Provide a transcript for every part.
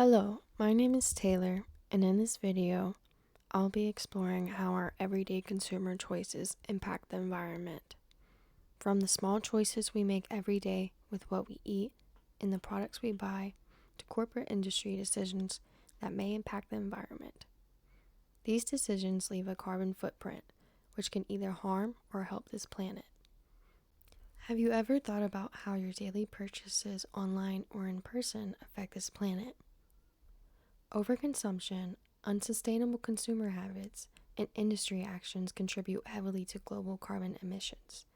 Hello, my name is Taylor, and in this video, I'll be exploring how our everyday consumer choices impact the environment. From the small choices we make every day with what we eat and the products we buy, to corporate industry decisions that may impact the environment. These decisions leave a carbon footprint, which can either harm or help this planet. Have you ever thought about how your daily purchases online or in person affect this planet? Overconsumption, unsustainable consumer habits, and industry actions contribute heavily to global carbon emissions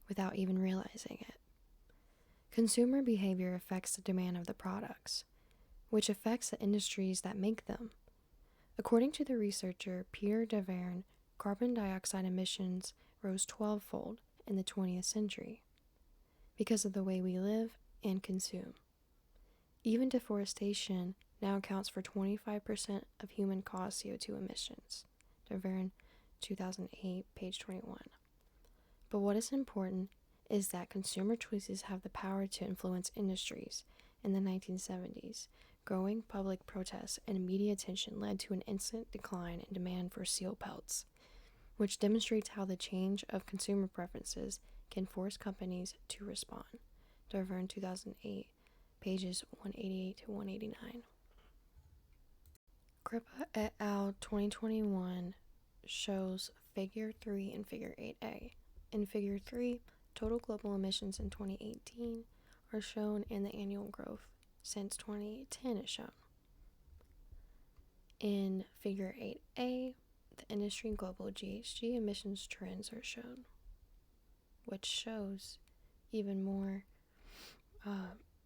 without even realizing it. Consumer behavior affects the demand of the products, which affects the industries that make them. According to the researcher Peter Davern, carbon dioxide emissions rose 12-fold in the 20th century because of the way we live and consume. Even deforestation now accounts for 25% of human-caused CO2 emissions. Davern, 2008, page 21. But what is important is that consumer choices have the power to influence industries. In the 1970s, growing public protests and media attention led to an instant decline in demand for seal pelts, which demonstrates how the change of consumer preferences can force companies to respond. Davern, 2008, pages 188 to 189. Kripa et al. 2021 shows Figure 3 and Figure 8a. In Figure 3, total global emissions in 2018 are shown and the annual growth since 2010 is shown. In Figure 8a, the industry global GHG emissions trends are shown, which shows even more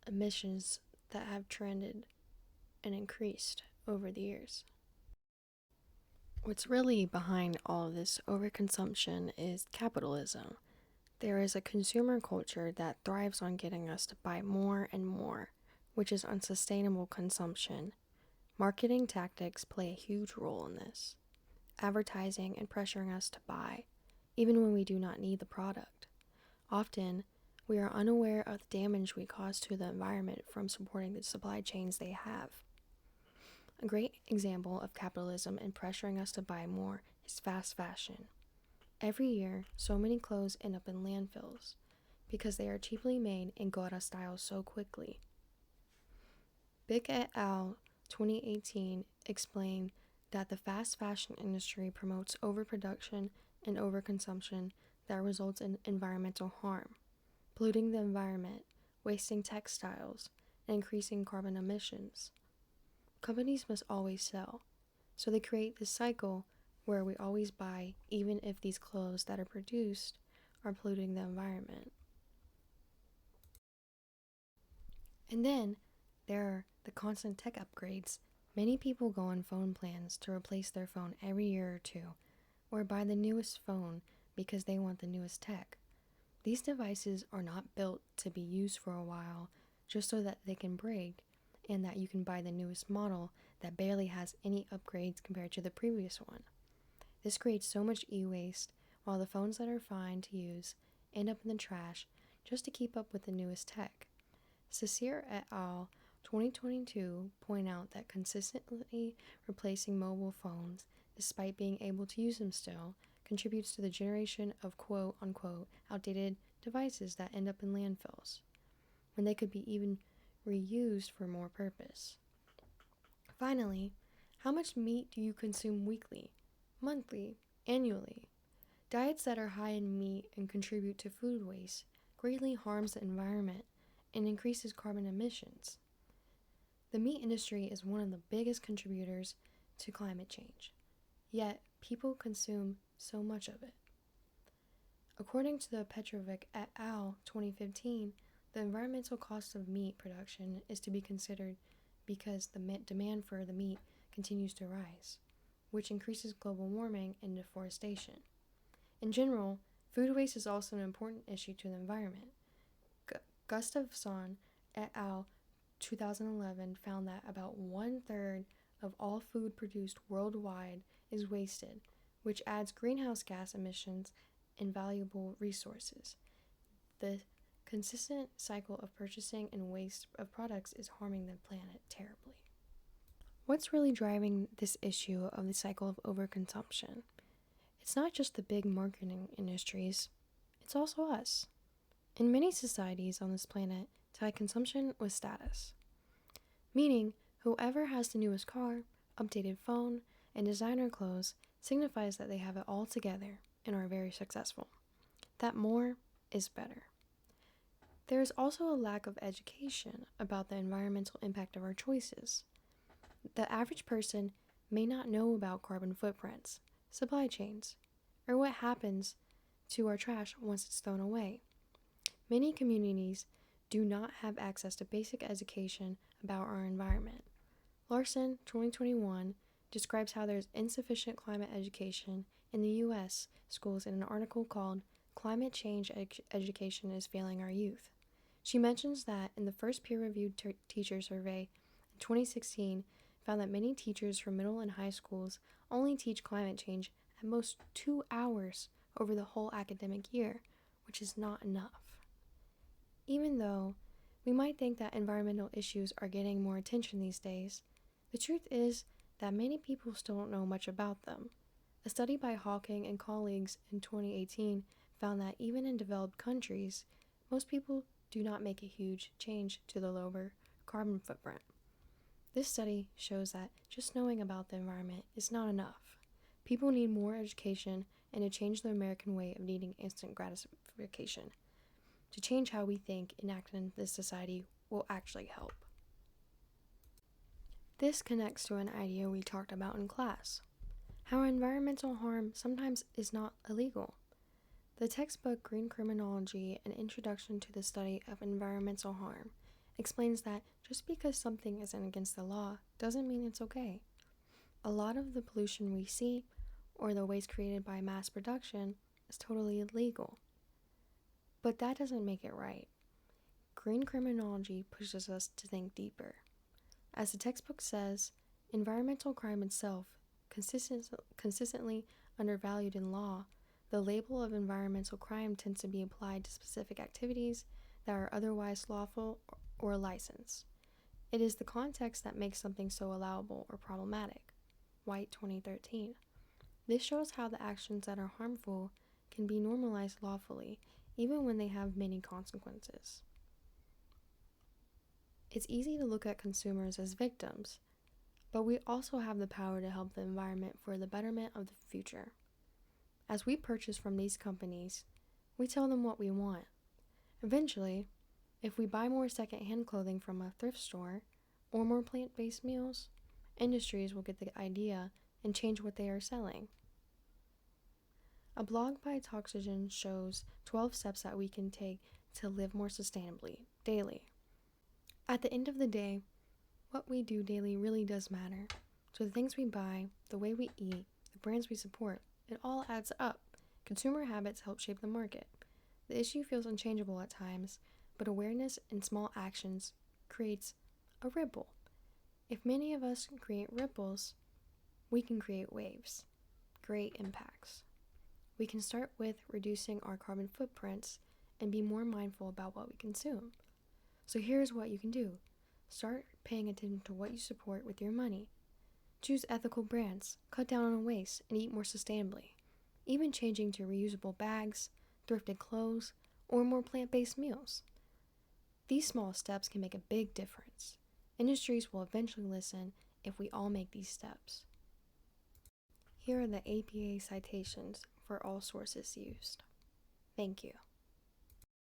emissions that have trended and increased over the years. What's really behind all of this overconsumption is capitalism. There is a consumer culture that thrives on getting us to buy more and more, which is unsustainable consumption. Marketing tactics play a huge role in this, advertising and pressuring us to buy, even when we do not need the product. Often, we are unaware of the damage we cause to the environment from supporting the supply chains they have. A great example of capitalism and pressuring us to buy more is fast fashion. Every year, so many clothes end up in landfills because they are cheaply made and go out of style so quickly. Bick et al. 2018 explained that the fast fashion industry promotes overproduction and overconsumption that results in environmental harm, polluting the environment, wasting textiles, and increasing carbon emissions. Companies must always sell, so they create this cycle where we always buy even if these clothes that are produced are polluting the environment. And then there are the constant tech upgrades. Many people go on phone plans to replace their phone every year or two, or buy the newest phone because they want the newest tech. These devices are not built to be used for a while just so that they can break and that you can buy the newest model that barely has any upgrades compared to the previous one. This creates so much e-waste, while the phones that are fine to use end up in the trash just to keep up with the newest tech. Cesare et al. 2022 point out that consistently replacing mobile phones, despite being able to use them still, contributes to the generation of quote-unquote outdated devices that end up in landfills, when they could be even reused for more purpose. Finally, how much meat do you consume weekly, monthly, annually? Diets that are high in meat and contribute to food waste greatly harms the environment and increases carbon emissions. The meat industry is one of the biggest contributors to climate change, yet people consume so much of it. According to the Petrovic et al. 2015, the environmental cost of meat production is to be considered because the demand for the meat continues to rise, which increases global warming and deforestation. In general, food waste is also an important issue to the environment. Gustafsson et al. 2011 found that about 1/3 of all food produced worldwide is wasted, which adds greenhouse gas emissions and valuable resources. The consistent cycle of purchasing and waste of products is harming the planet terribly. What's really driving this issue of the cycle of overconsumption? It's not just the big marketing industries, it's also us. In many societies on this planet, tie consumption with status, meaning whoever has the newest car, updated phone, and designer clothes signifies that they have it all together and are very successful. That more is better. There is also a lack of education about the environmental impact of our choices. The average person may not know about carbon footprints, supply chains, or what happens to our trash once it's thrown away. Many communities do not have access to basic education about our environment. Larson, 2021, describes how there's insufficient climate education in the U.S. schools in an article called Climate Change Education is Failing Our Youth. She mentions that in the first peer-reviewed teacher survey in 2016 found that many teachers from middle and high schools only teach climate change at most 2 hours over the whole academic year, which is not enough. Even though we might think that environmental issues are getting more attention these days, the truth is that many people still don't know much about them. A study by Hawking and colleagues in 2018 found that even in developed countries, most people do not make a huge change to the lower carbon footprint. This study shows that just knowing about the environment is not enough. People need more education and to change the American way of needing instant gratification. To change how we think, enacted in this society will actually help. This connects to an idea we talked about in class, how environmental harm sometimes is not illegal. The textbook Green Criminology, An Introduction to the Study of Environmental Harm, explains that just because something isn't against the law doesn't mean it's okay. A lot of the pollution we see, or the waste created by mass production, is totally illegal. But that doesn't make it right. Green criminology pushes us to think deeper. As the textbook says, environmental crime itself, consistently undervalued in law, the label of environmental crime tends to be applied to specific activities that are otherwise lawful or licensed. It is the context that makes something so allowable or problematic. White, 2013. This shows how the actions that are harmful can be normalized lawfully, even when they have many consequences. It's easy to look at consumers as victims, but we also have the power to help the environment for the betterment of the future. As we purchase from these companies, we tell them what we want. Eventually, if we buy more secondhand clothing from a thrift store or more plant-based meals, industries will get the idea and change what they are selling. A blog by Toxygen shows 12 steps that we can take to live more sustainably, daily. At the end of the day, what we do daily really does matter. So the things we buy, the way we eat, the brands we support, it all adds up. Consumer habits help shape the market. The issue feels unchangeable at times, but awareness and small actions creates a ripple. If many of us create ripples, we can create waves, great impacts. We can start with reducing our carbon footprints and be more mindful about what we consume. So here's what you can do. Start paying attention to what you support with your money. Choose ethical brands, cut down on waste, and eat more sustainably. Even changing to reusable bags, thrifted clothes, or more plant-based meals. These small steps can make a big difference. Industries will eventually listen if we all make these steps. Here are the APA citations for all sources used. Thank you.